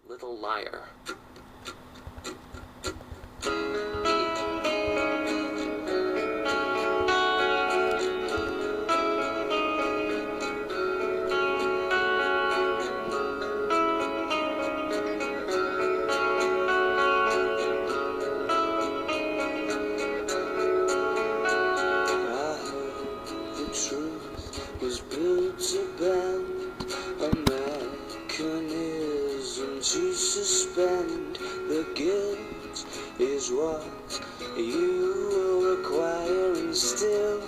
Little Liar. Was built to bend a mechanism to suspend. The guilt is what you will require, and still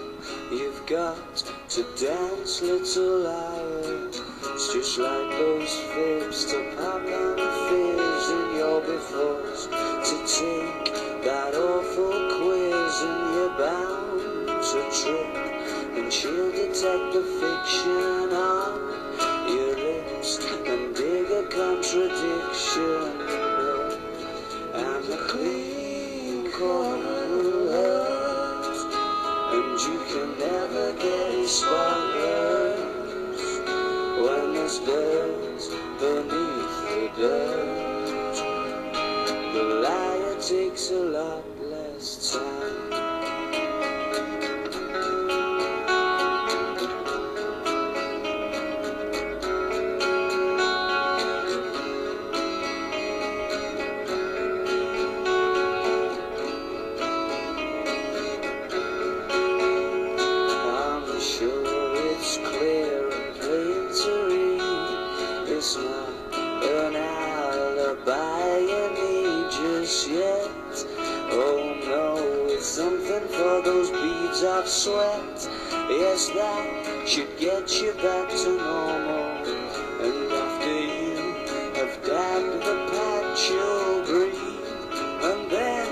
you've got to dance, little liar. It's just like those fibs to pop and fizz, and you'll be forced to take that awful quiz, and you're bound to trip. And she'll detect the fiction on your lips and dig a contradiction. And the clean corner will hurt, and you can never get it spotless when there's dirt beneath the dirt. The liar takes a lot less time. It's not an alibi you need just yet. Oh no, it's something for those beads of sweat. Yes, that should get you back to normal. And after you have dabbed the patch, you'll breathe, and then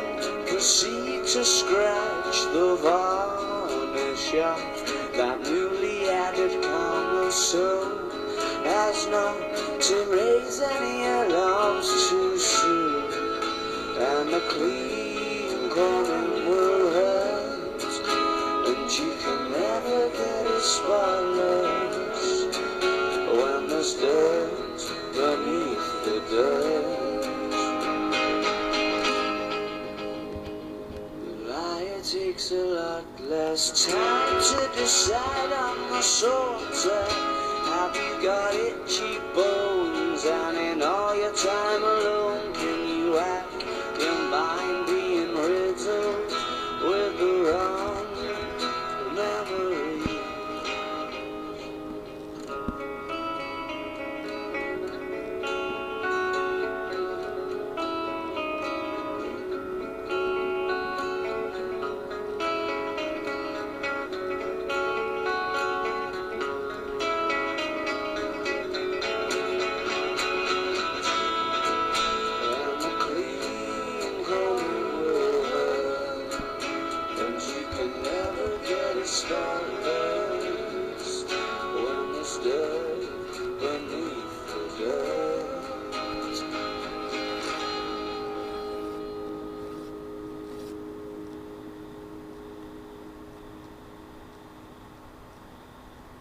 proceed to scratch the varnish off that newly added calmness, so as not to raise any alarms too soon. And the clean corner will hurt, and you can never get it spotless when there's dirt beneath the dirt. The liar takes a lot less time to decide on the sort. Have you got itchy bones, and in all your time alone can you hack your mind being riddled with the wrong memory?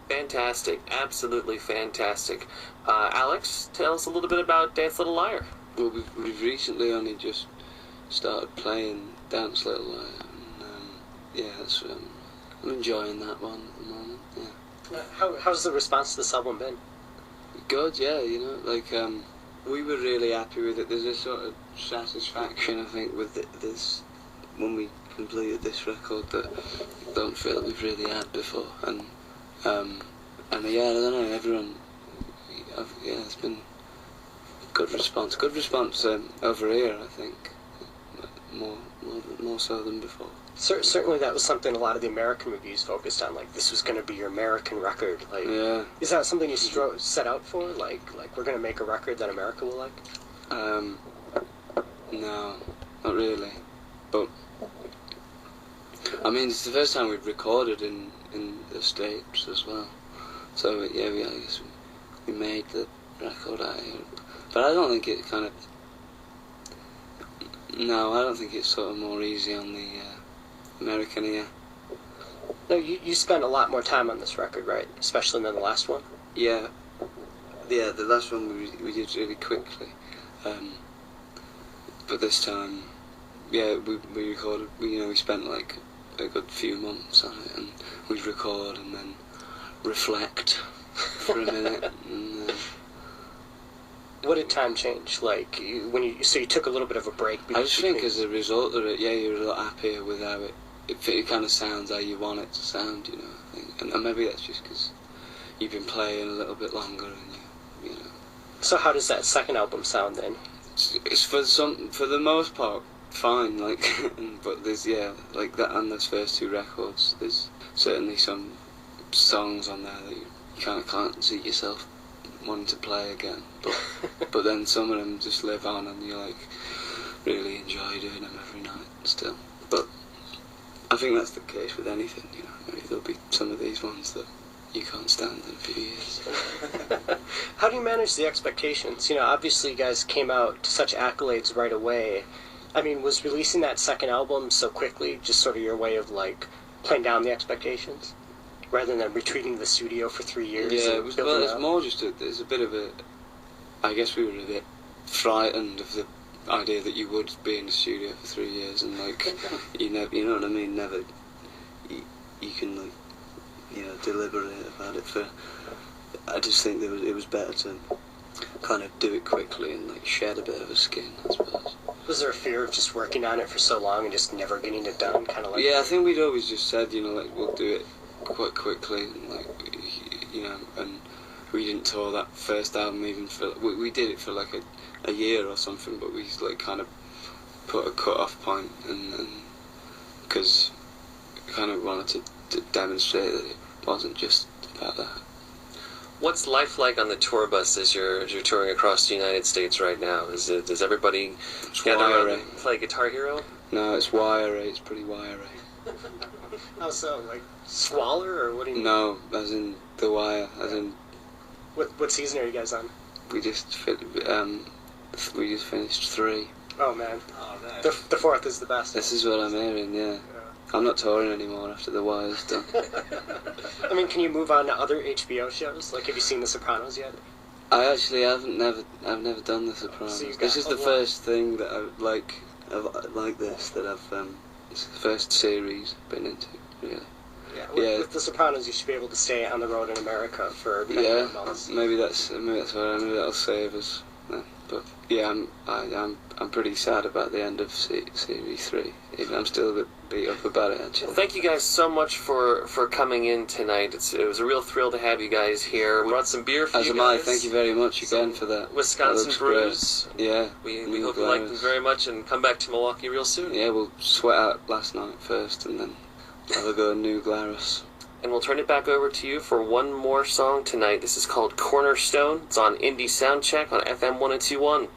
Fantastic, absolutely fantastic. Alex, tell us a little bit about Dance Little Liar. Well, we've recently only just started playing Dance Little Liar, and yeah, I'm enjoying that one at the moment. Yeah. How's the response to this album been? Good, yeah. You know, like we were really happy with it. There's a sort of satisfaction, I think, with this when we completed this record that I don't feel that we've really had before, and yeah, I don't know, everyone, yeah, it's been good response over here, I think, more so than before. Certainly that was something a lot of the American reviews focused on, like this was going to be your American record. Like, yeah. Is that something you set out for, like we're going to make a record that America will like? No, not really, but I mean, it's the first time we've recorded in the States as well. So yeah, I guess we made the record out here. But I don't think it kind of... No, I don't think it's sort of more easy on the American ear. No, you spent a lot more time on this record, right? Especially than the last one? Yeah. Yeah, the last one we did really quickly. But this time, yeah, we recorded. We spent like a good few months on it, and we'd record and then reflect for a minute. And, what did time change? Like so you took a little bit of a break. I just think as a result of it, yeah, you're a lot happier with how it kind of sounds how you want it to sound, you know. I think, and maybe that's just because you've been playing a little bit longer, and you know. So how does that second album sound then? It's for the most part fine, like, but there's like that and those first two records. There's certainly some songs on there that you kind of can't see yourself wanting to play again, but then some of them just live on, and you like really enjoy doing them every night still. But I think that's the case with anything, you know. Maybe there'll be some of these ones that you can't stand in a few years. How do you manage the expectations? You know, obviously you guys came out to such accolades right away. I mean, was releasing that second album so quickly just sort of your way of like playing down the expectations, rather than retreating to the studio for 3 years? Yeah, it's more just there's a bit of a. I guess we were a bit frightened of the idea that you would be in the studio for 3 years, and like you know what I mean. Never, you can like, deliberate about it. I just think it was better to kind of do it quickly and like shed a bit of a skin, I suppose. Was there a fear of just working on it for so long and just never getting it done, kind of like? Yeah, I think we'd always just said, like we'll do it quite quickly, and like, and we didn't tour that first album even for. We did it for like a year or something, but we like kind of put a cut-off point, and because we kind of wanted to demonstrate that it wasn't just about that. What's life like on the tour bus as you're touring across the United States right now? Does everybody gather around and play Guitar Hero? No, it's wiry. It's pretty wiry. How so? Like squalor, or what do you mean? No, as in The Wire. As in. What season are you guys on? We just finished 3. Oh man. Oh, nice. The 4th is the best. This is what I'm hearing. Yeah. I'm not touring anymore after The Wire's done. I mean, can you move on to other HBO shows? Like, have you seen The Sopranos yet? I actually haven't. I've never done The Sopranos. So this is the first thing that I like this that I've. It's the first series I've been into, really. Yeah, with The Sopranos, you should be able to stay on the road in America for many more months. Maybe that'll save us. But yeah, I'm pretty sad about the end of series 3. Even I'm still a bit beat up about it, actually. Well, thank you guys so much for coming in tonight. It was a real thrill to have you guys here. We brought some beer for you guys. As am I. Thank you very much again for that. Wisconsin brews. Great. Yeah. We hope you like them very much and come back to Milwaukee real soon. Yeah, we'll sweat out last night first and then have a go at New Glarus. And we'll turn it back over to you for one more song tonight. This is called Cornerstone. It's on Indie Soundcheck on FM 1021.